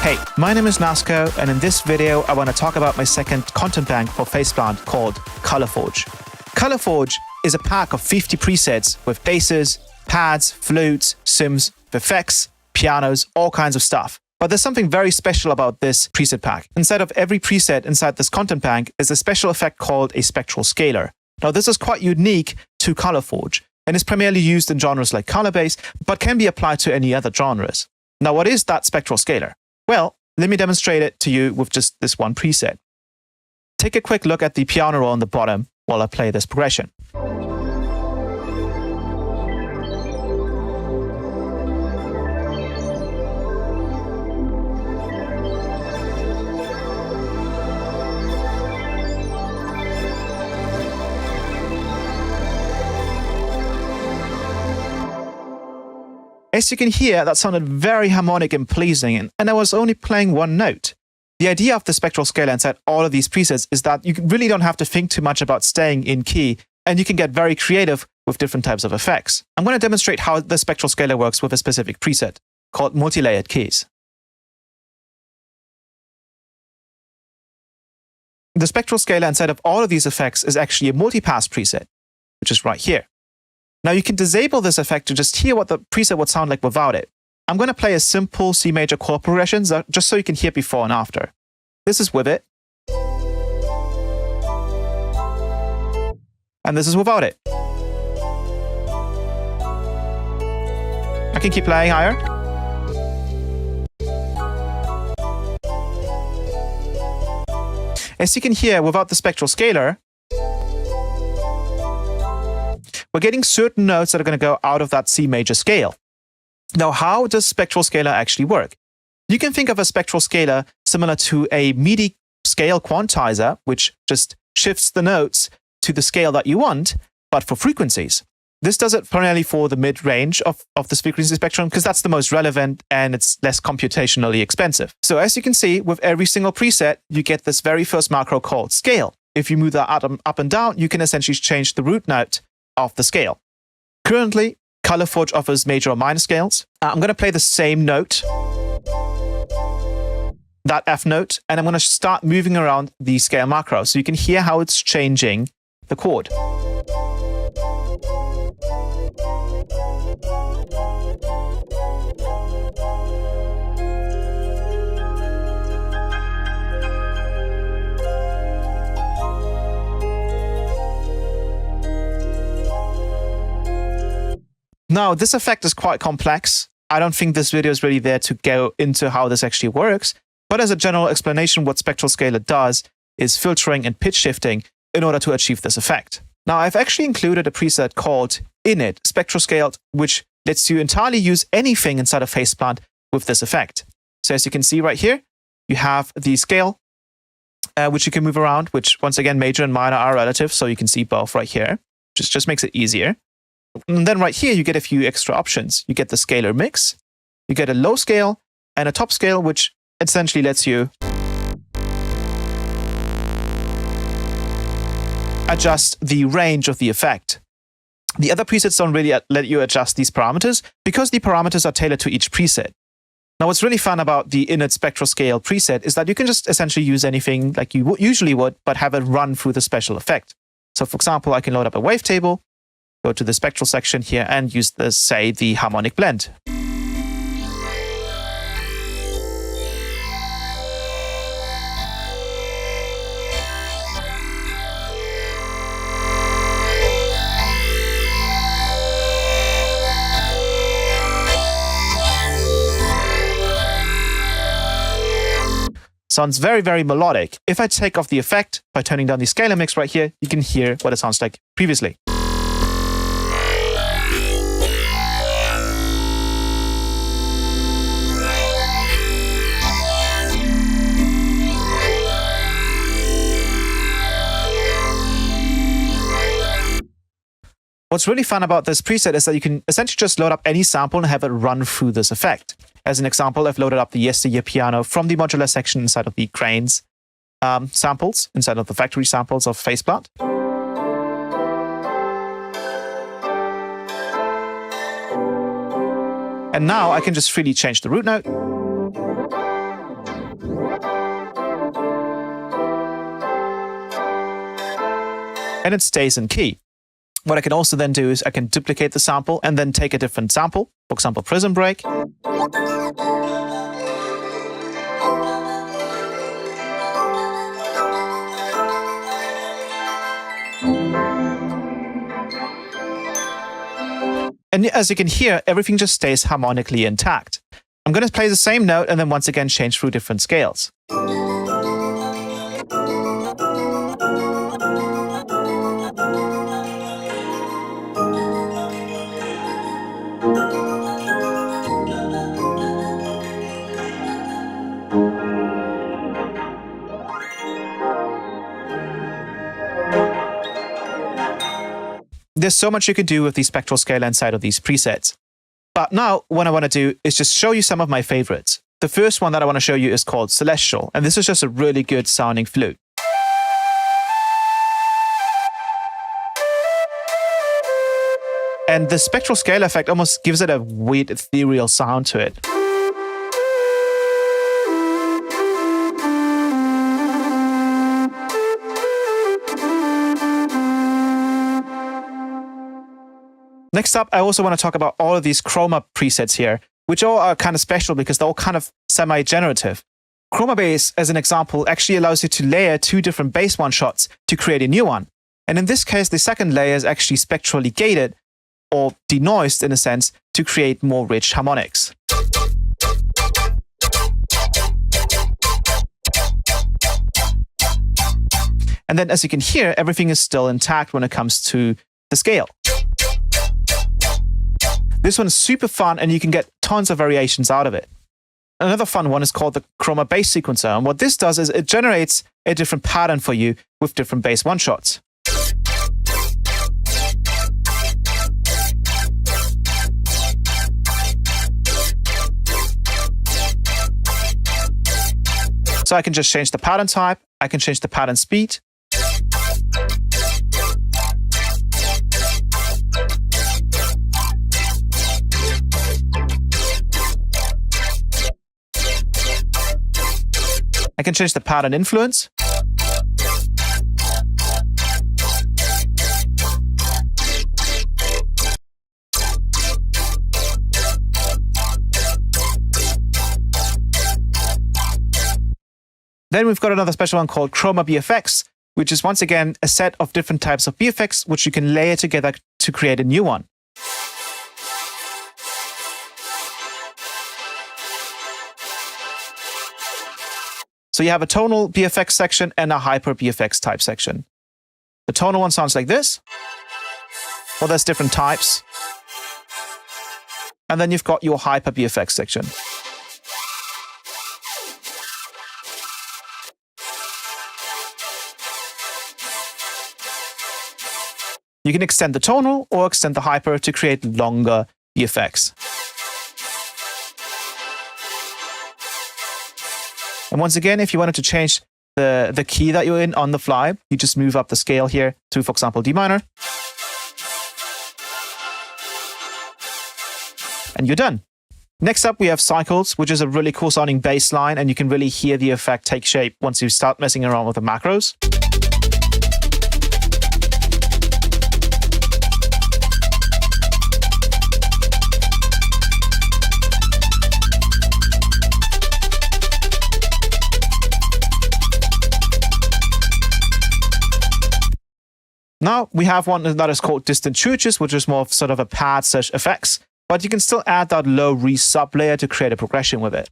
Hey, my name is Nasko, and in this video, I want to talk about my second content bank for Faceplant called Colorforge. Colorforge is a pack of 50 presets with basses, pads, flutes, sims, effects, pianos, all kinds of stuff. But there's something very special about this preset pack. Inside of every preset inside this content bank is a special effect called a spectral scaler. Now, this is quite unique to Colorforge and is primarily used in genres like color bass, but can be applied to any other genres. Now, what is that spectral scaler? Well, let me demonstrate it to you with just this one preset. Take a quick look at the piano roll on the bottom while I play this progression. As you can hear, that sounded very harmonic and pleasing, and I was only playing one note. The idea of the spectral scaler inside all of these presets is that you really don't have to think too much about staying in key, and you can get very creative with different types of effects. I'm going to demonstrate how the spectral scaler works with a specific preset called multi-layered keys. The spectral scaler inside of all of these effects is actually a multi-pass preset, which is right here. Now you can disable this effect to just hear what the preset would sound like without it. I'm going to play a simple C major chord progression just so you can hear before and after. This is with it. And this is without it. I can keep playing higher. As you can hear, without the spectral scaler, we're getting certain notes that are going to go out of that C major scale. Now, how does spectral scaler actually work? You can think of a spectral scaler similar to a MIDI scale quantizer, which just shifts the notes to the scale that you want, but for frequencies. This does it primarily for the mid-range of this frequency spectrum, because that's the most relevant and it's less computationally expensive. So as you can see, with every single preset, you get this very first macro called scale. If you move that up and down, you can essentially change the root note of the scale. Currently, Colorforge offers major or minor scales. I'm going to play the same note, that F note, and I'm going to start moving around the scale macro so you can hear how it's changing the chord. Now, this effect is quite complex. I don't think this video is really there to go into how this actually works, but as a general explanation, what spectral scaler does is filtering and pitch shifting in order to achieve this effect. Now, I've actually included a preset called Init, spectral scaled, which lets you entirely use anything inside of Faceplant with this effect. So as you can see right here, you have the scale, which you can move around, which once again, major and minor are relative, so you can see both right here. Just makes it easier. And then right here, you get a few extra options. You get the scalar mix, you get a low scale and a top scale, which essentially lets you adjust the range of the effect. The other presets don't really let you adjust these parameters because the parameters are tailored to each preset. Now, what's really fun about the Init spectral scale preset is that you can just essentially use anything like you usually would, but have it run through the special effect. So for example, I can load up a wavetable, go to the spectral section here and use the harmonic blend. Sounds very, very melodic. If I take off the effect by turning down the scalar mix right here, you can hear what it sounds like previously. What's really fun about this preset is that you can essentially just load up any sample and have it run through this effect. As an example, I've loaded up the Yesteryear piano from the modular section inside of the Cranes samples, inside of the factory samples of Faceplant. And now I can just freely change the root note. and it stays in key. What I can also then do is I can duplicate the sample and then take a different sample, for example, Prison Break. And as you can hear, everything just stays harmonically intact. I'm going to play the same note and then once again change through different scales. There's so much you can do with the spectral scaler inside of these presets. But now what I want to do is just show you some of my favorites. The first one that I want to show you is called Celestial, and this is just a really good sounding flute. And the spectral scale effect almost gives it a weird ethereal sound to it. Next up, I also want to talk about all of these chroma presets here, which all are kind of special because they're all kind of semi-generative. Chroma bass, as an example, actually allows you to layer two different bass one-shots to create a new one. And in this case, the second layer is actually spectrally gated, or denoised in a sense, to create more rich harmonics. And then as you can hear, everything is still intact when it comes to the scale. This one is super fun and you can get tons of variations out of it. Another fun one is called the chroma bass sequencer. And what this does is it generates a different pattern for you with different bass one-shots. So I can just change the pattern type, I can change the pattern speed. I can change the pattern influence. Then we've got another special one called Chroma BFX, which is once again a set of different types of BFX which you can layer together to create a new one. So you have a tonal BFX section and a hyper BFX type section. The tonal one sounds like this. Well, there's different types. And then you've got your hyper BFX section. You can extend the tonal or extend the hyper to create longer BFX. And once again, if you wanted to change the key that you're in on the fly, you just move up the scale here to, for example, D minor. And you're done. Next up, we have Cycles, which is a really cool sounding bass line, and you can really hear the effect take shape once you start messing around with the macros. Now we have one that is called Distant Churches, which is more of sort of a pad such effects, but you can still add that low re-sub layer to create a progression with it.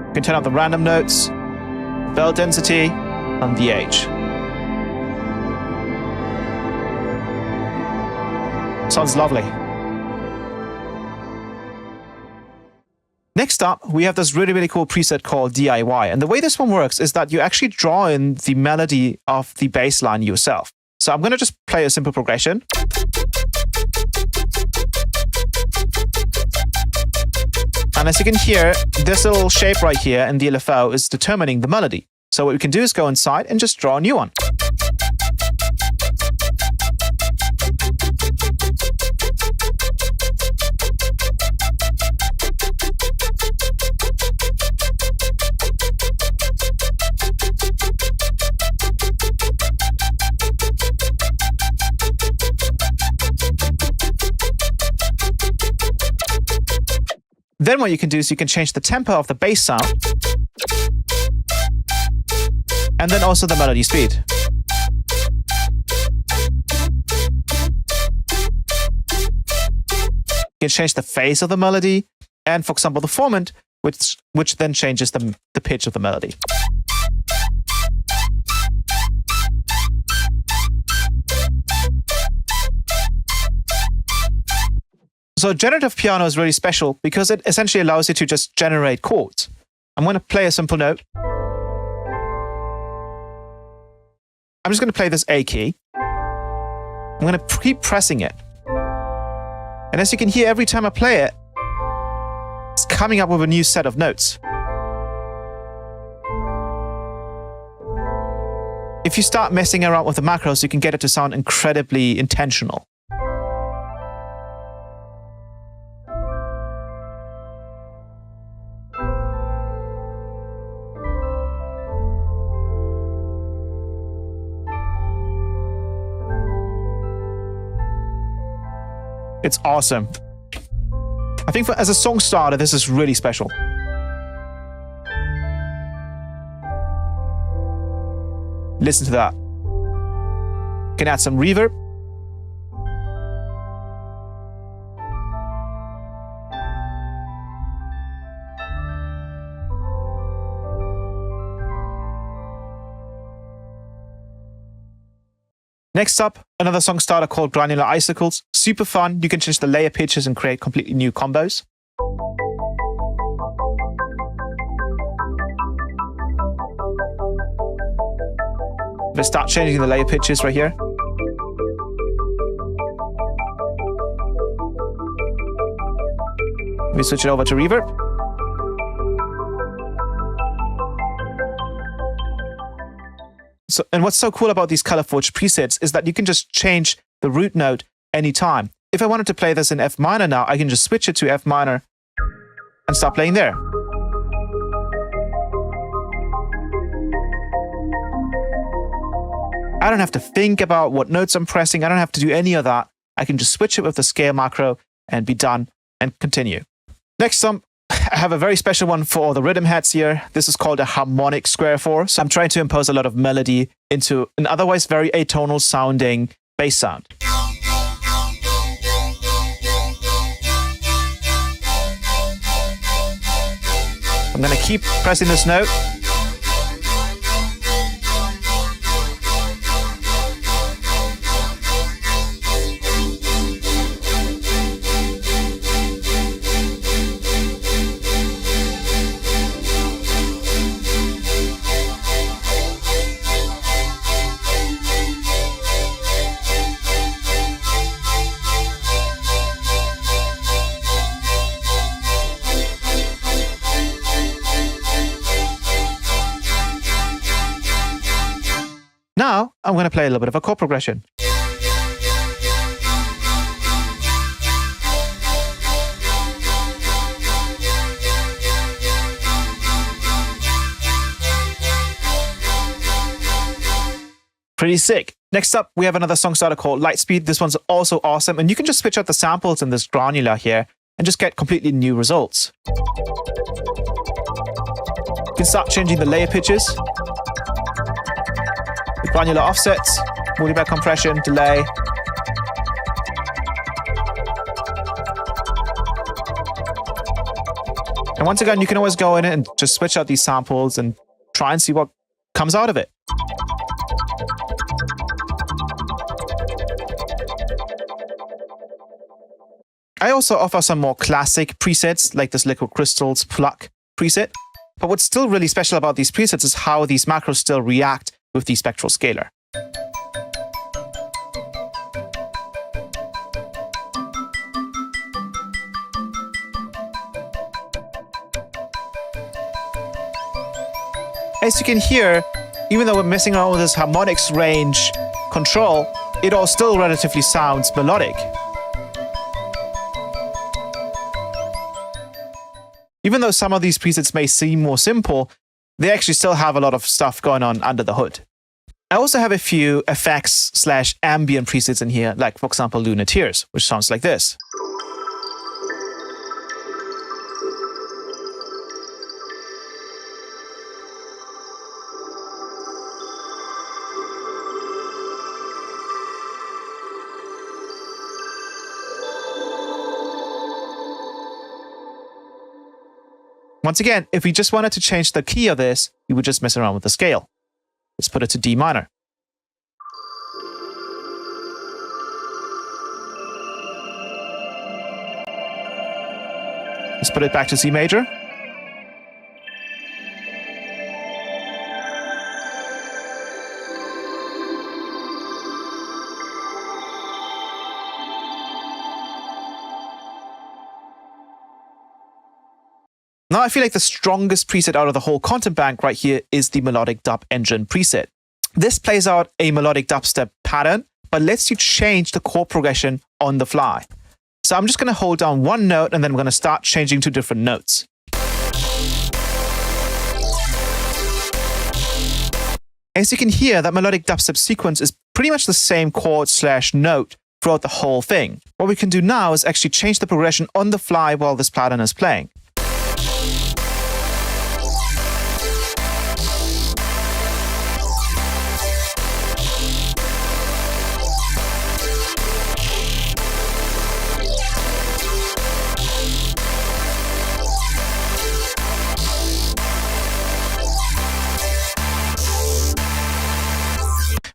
You can turn up the random notes, bell density, and the edge. Sounds lovely. Next up, we have this really, really cool preset called DIY. And the way this one works is that you actually draw in the melody of the bass line yourself. So I'm going to just play a simple progression. And as you can hear, this little shape right here in the LFO is determining the melody. So what we can do is go inside and just draw a new one. Then what you can do is you can change the tempo of the bass sound and then also the melody speed. You can change the phase of the melody and, for example, the formant, which then changes the pitch of the melody. So generative piano is really special because it essentially allows you to just generate chords. I'm going to play a simple note. I'm just going to play this A key. I'm going to keep pressing it. And as you can hear, every time I play it, it's coming up with a new set of notes. If you start messing around with the macros, you can get it to sound incredibly intentional. It's awesome. I think as a song starter, this is really special. Listen to that. Can add some reverb. Next up, another song starter called Granular Icicles. Super fun. You can change the layer pitches and create completely new combos. Let's start changing the layer pitches right here. We switch it over to reverb. So, and what's so cool about these ColorForge presets is that you can just change the root note anytime. If I wanted to play this in F minor now, I can just switch it to F minor and start playing there. I don't have to think about what notes I'm pressing. I don't have to do any of that. I can just switch it with the scale macro and be done and continue. Next up, I have a very special one for all the rhythm heads here. This is called a harmonic square 4. So I'm trying to impose a lot of melody into an otherwise very atonal sounding bass sound. I'm going to keep pressing this note. Now, I'm going to play a little bit of a chord progression. Pretty sick. Next up, we have another song starter called Lightspeed. This one's also awesome, and you can just switch out the samples in this granular here and just get completely new results. You can start changing the layer pitches, the granular offsets, multiback compression, delay. And once again, you can always go in and just switch out these samples and try and see what comes out of it. I also offer some more classic presets, like this Liquid Crystals Pluck preset. But what's still really special about these presets is how these macros still react with the spectral scaler. As you can hear, even though we're messing around with this harmonics range control, it all still relatively sounds melodic. Even though some of these presets may seem more simple, they actually still have a lot of stuff going on under the hood. I also have a few effects/ambient presets in here, like, for example, Lunar Tears, which sounds like this. Once again, if we just wanted to change the key of this, we would just mess around with the scale. Let's put it to D minor. Let's put it back to C major. Now I feel like the strongest preset out of the whole content bank right here is the melodic dub engine preset. This plays out a melodic dubstep pattern, but lets you change the chord progression on the fly. So I'm just going to hold down one note and then I'm going to start changing to different notes. As you can hear, that melodic dubstep sequence is pretty much the same chord / note throughout the whole thing. What we can do now is actually change the progression on the fly while this pattern is playing.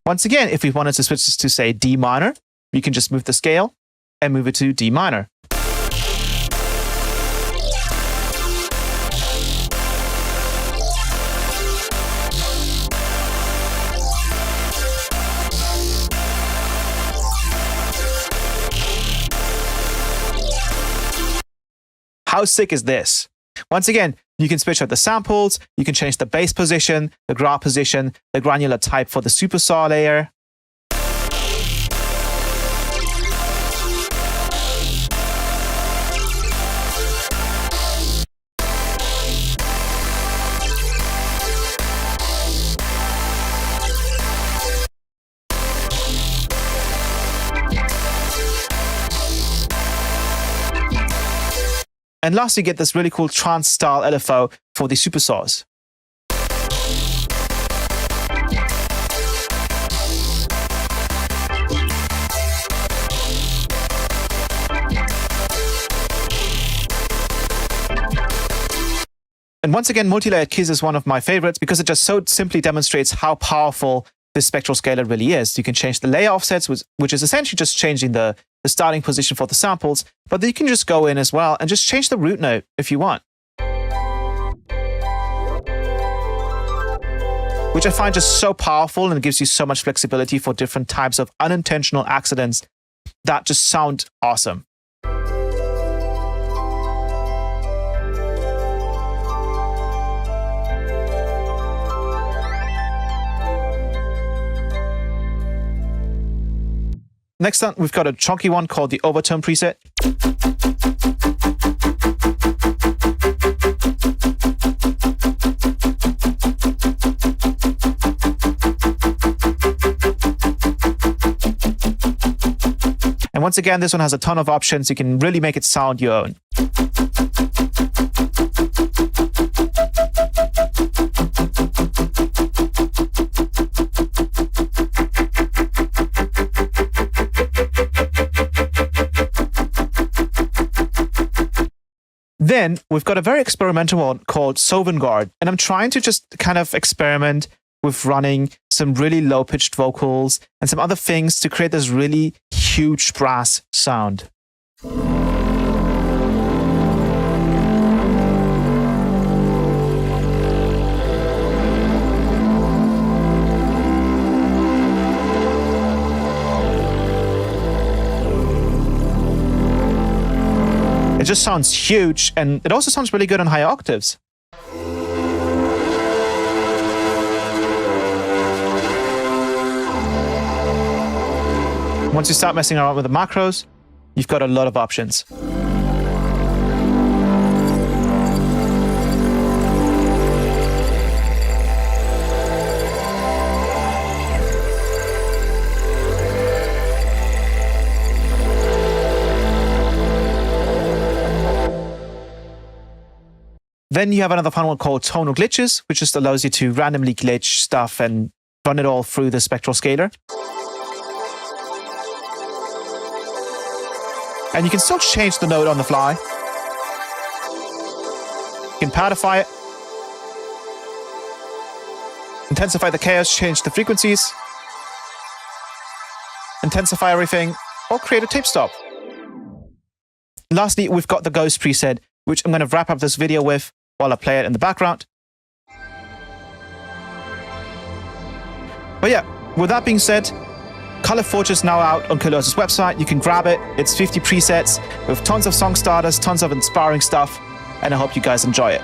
Once again, if we wanted to switch this to, say, D minor, we can just move the scale and move it to D minor. How sick is this? Once again, you can switch out the samples, you can change the bass position, the graph position, the granular type for the supersaw layer. And lastly, you get this really cool trance-style LFO for the supersaws. And once again, multi-layered keys is one of my favorites because it just so simply demonstrates how powerful this spectral scaler really is. You can change the layer offsets, which is essentially just changing the starting position for the samples, but then you can just go in as well and just change the root note if you want. Which I find just so powerful and gives you so much flexibility for different types of unintentional accidents that just sound awesome. Next up, we've got a chunky one called the overtone preset. And once again, this one has a ton of options. You can really make it sound your own. Then we've got a very experimental one called Sovengard, and I'm trying to just kind of experiment with running some really low-pitched vocals and some other things to create this really huge brass sound. It just sounds huge, and it also sounds really good on higher octaves. Once you start messing around with the macros, you've got a lot of options. Then you have another fun one called tonal glitches, which just allows you to randomly glitch stuff and run it all through the spectral scaler. And you can still change the note on the fly. You can powderify it, intensify the chaos, change the frequencies, intensify everything, or create a tape stop. Lastly, we've got the ghost preset, which I'm going to wrap up this video with while I play it in the background. But yeah, with that being said, Kilohearts is now out on Kilohearts' website. You can grab it. It's 50 presets with tons of song starters, tons of inspiring stuff, and I hope you guys enjoy it.